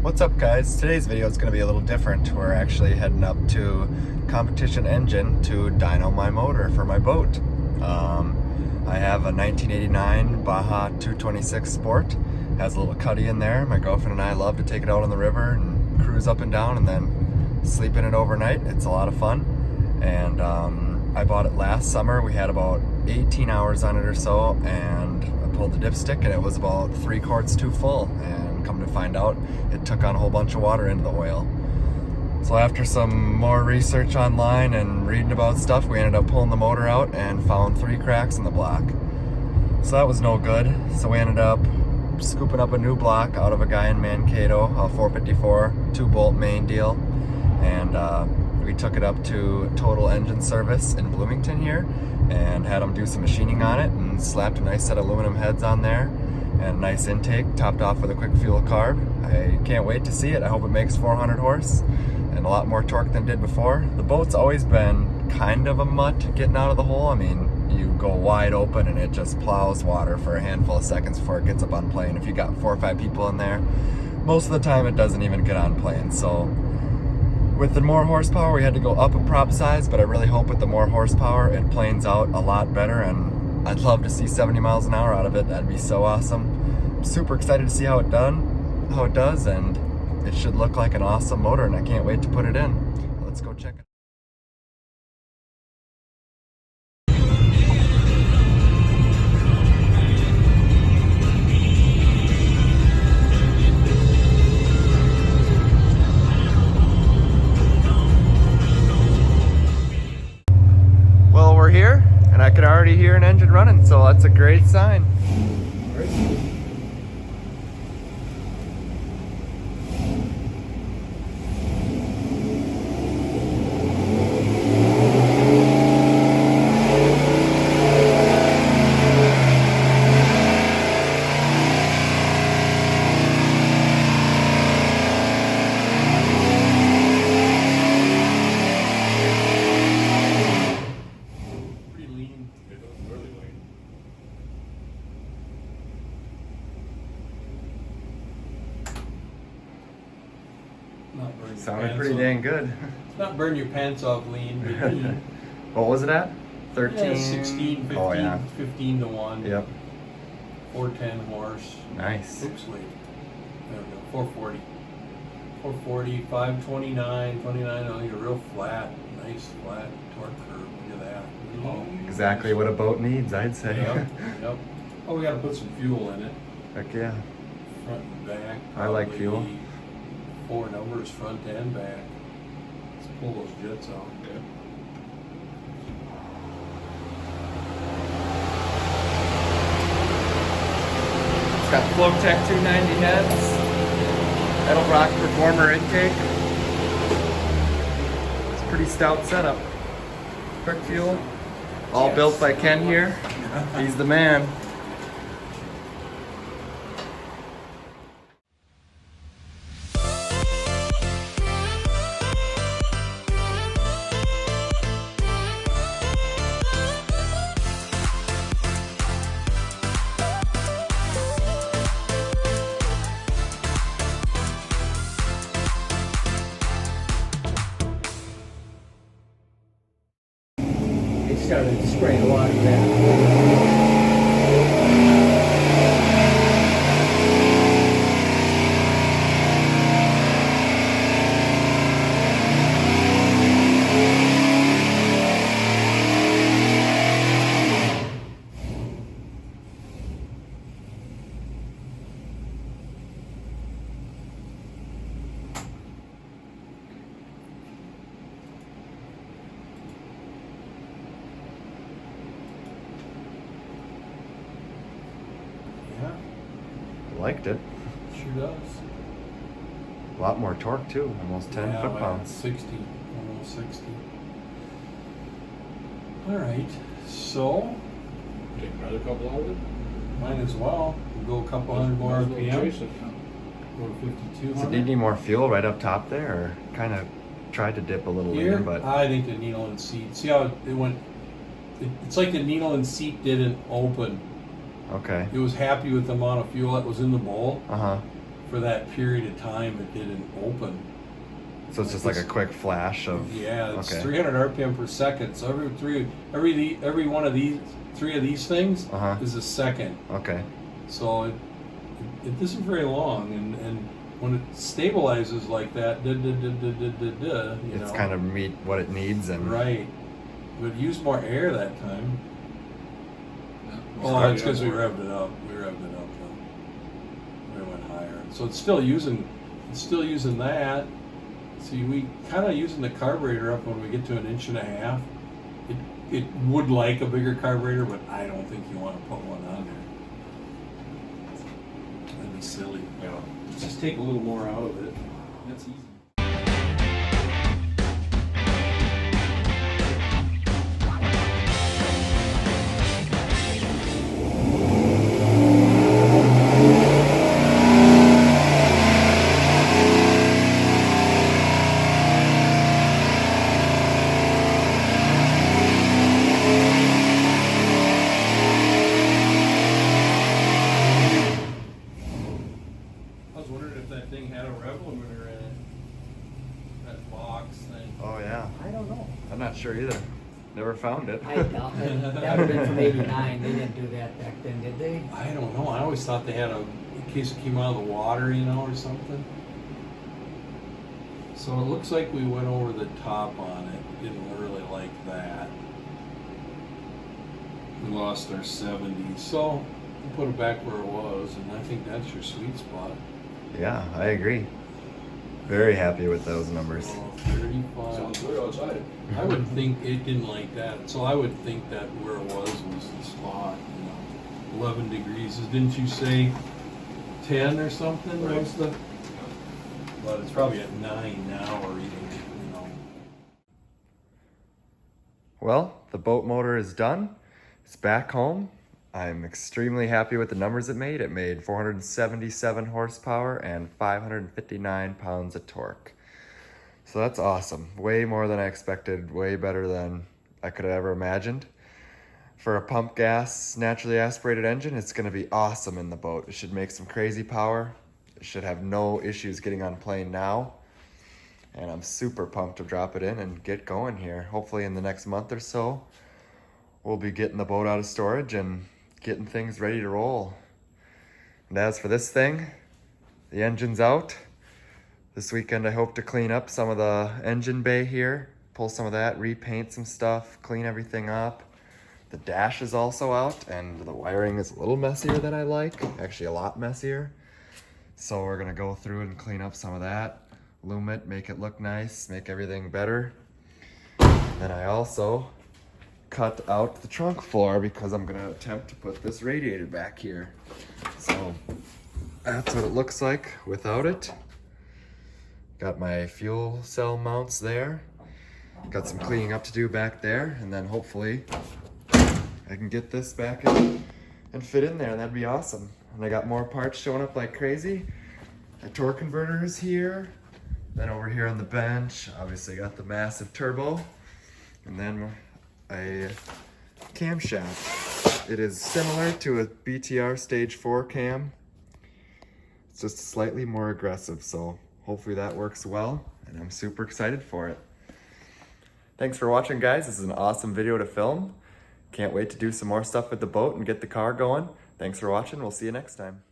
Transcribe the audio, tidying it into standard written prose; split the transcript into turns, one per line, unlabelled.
What's up, guys? Today's video is going to be a little different. We're actually heading up to Competition Engine to dyno my motor for my boat. I have a 1989 Baja 226 Sport. Has a little cuddy in there. My girlfriend and I love to take it out on the river and cruise up and down and then sleep in it overnight. It's a lot of fun. And I bought it last summer. We had about 18 hours on it or so, and I pulled the dipstick and it was about 3 quarts too full. And come to find out, it took on a whole bunch of water into the oil. So after some more research online and reading about stuff, we ended up pulling the motor out and found 3 cracks in the block. So that was no good. So we ended up scooping up a new block out of a guy in Mankato, a 454 2-bolt main deal, and we took it up to Total Engine Service in Bloomington here and had them do some machining on it and slapped a nice set of aluminum heads on there and a nice intake topped off with a quick fuel carb. I can't wait to see it. I hope it makes 400 horse and a lot more torque than it did before. The boat's always been kind of a mutt getting out of the hole. I mean, you go wide open and it just plows water for a handful of seconds before it gets up on plane. If you got 4 or 5 people in there, most of the time it doesn't even get on plane. So with the more horsepower, we had to go up a prop size, but I really hope with the more horsepower, it planes out a lot better, and I'd love to see 70 miles an hour out of it. That'd be so awesome. I'm super excited to see how it does, and it should look like an awesome motor, and I can't wait to put it in. Let's go check it. Well, we're here, and I can already hear an engine running, so that's a great sign. Sounded pretty dang good.
Not burn your pants off lean, but lean.
What was it at? 13?
Yeah, 16, 15,
oh, yeah.
15 to 1.
Yep.
410 horse.
Nice.
Oops, wait. There we go. 440. 440, 529, 29. Oh, you're real flat. Nice flat torque curve. Look at that. Oh,
exactly what a boat needs, I'd say.
Yep. Yep. Oh, we got to put some fuel in it.
Heck yeah.
Front and back.
I like fuel.
4 numbers, front and back. Let's pull those jets out. Okay.
It's got Floatech 290 heads, Edelbrock Performer intake. It's a pretty stout setup. Quick fuel, all built by Ken here. He's the man.
Started spraying a lot of that.
Liked it.
Sure does.
A lot more torque too, almost 10
Yeah,
foot-pounds.
60, almost 60. All right, so
Take another couple out of it?
might as well. We'll go a couple hundred more
Might as well
RPM.
chase it.
Go to 5200.
So did you need more fuel right up top there, or kind of tried to dip a little
Here,
lean, but
I think the needle and seat. See how it went? It's like the needle and seat didn't open.
okay.
It was happy with the amount of fuel that was in the bowl.
Uh-huh.
for that period of time it didn't open.
So it's just like a quick flash of.
Yeah, it's
okay.
300 RPM per second. So every one of these, three of these things is a second.
Okay.
So it isn't very long, and when it stabilizes like that,
It's kind of meet what it needs and.
right. But it used more air that time.
Yeah.
Oh, it's because we revved it up. We went higher. So it's still using that. See, we kind of using the carburetor up when we get to 1.5 inches. It would like a bigger carburetor, but I don't think you want to put one on there. That'd be silly.
Yeah.
Just take a little more out of it. That's easy.
I was wondering if that thing had a rev limiter in it. That box thing.
Oh yeah.
I don't know.
I'm not sure either. Never found it.
I doubt it. That would have been from '89. They didn't do that back then, did they?
I don't know. I always thought they had in case it came out of the water, or something. So it looks like we went over the top on it. Didn't really like that. We lost our 70. So we put it back where it was, and I think that's your sweet spot.
Yeah, I agree. Very happy with those numbers.
So 35.
Sounds good outside.
I would think it didn't like that. So I would think that where it was the spot. 11 degrees. Didn't you say 10 or something?
Right.
Was the? But it's probably at 9 now, or even.
Well, the boat motor is done. It's back home. I'm extremely happy with the numbers it made. It made 477 horsepower and 559 pounds of torque. So that's awesome. Way more than I expected, way better than I could have ever imagined. For a pump gas, naturally aspirated engine, it's gonna be awesome in the boat. It should make some crazy power. It should have no issues getting on plane now. And I'm super pumped to drop it in and get going here. Hopefully in the next month or so, we'll be getting the boat out of storage and getting things ready to roll. And as for this thing, the engine's out. This weekend I hope to clean up some of the engine bay here, pull some of that, repaint some stuff, clean everything up. The dash is also out and the wiring is a little messier than I like, actually a lot messier. So we're gonna go through and clean up some of that, loom it, make it look nice, make everything better. Then I also cut out the trunk floor because I'm gonna attempt to put this radiator back here. So that's what it looks like without it. Got my fuel cell mounts there. Got some cleaning up to do back there, and then hopefully I can get this back in and fit in there. That'd be awesome. And I got more parts showing up like crazy. The torque converter is here. Then over here on the bench, obviously got the massive turbo. And then a camshaft. It is similar to a BTR Stage 4 cam. It's just slightly more aggressive, so hopefully that works well, and I'm super excited for it. Thanks for watching, guys. This is an awesome video to film. Can't wait to do some more stuff with the boat and get the car going. Thanks for watching. We'll see you next time.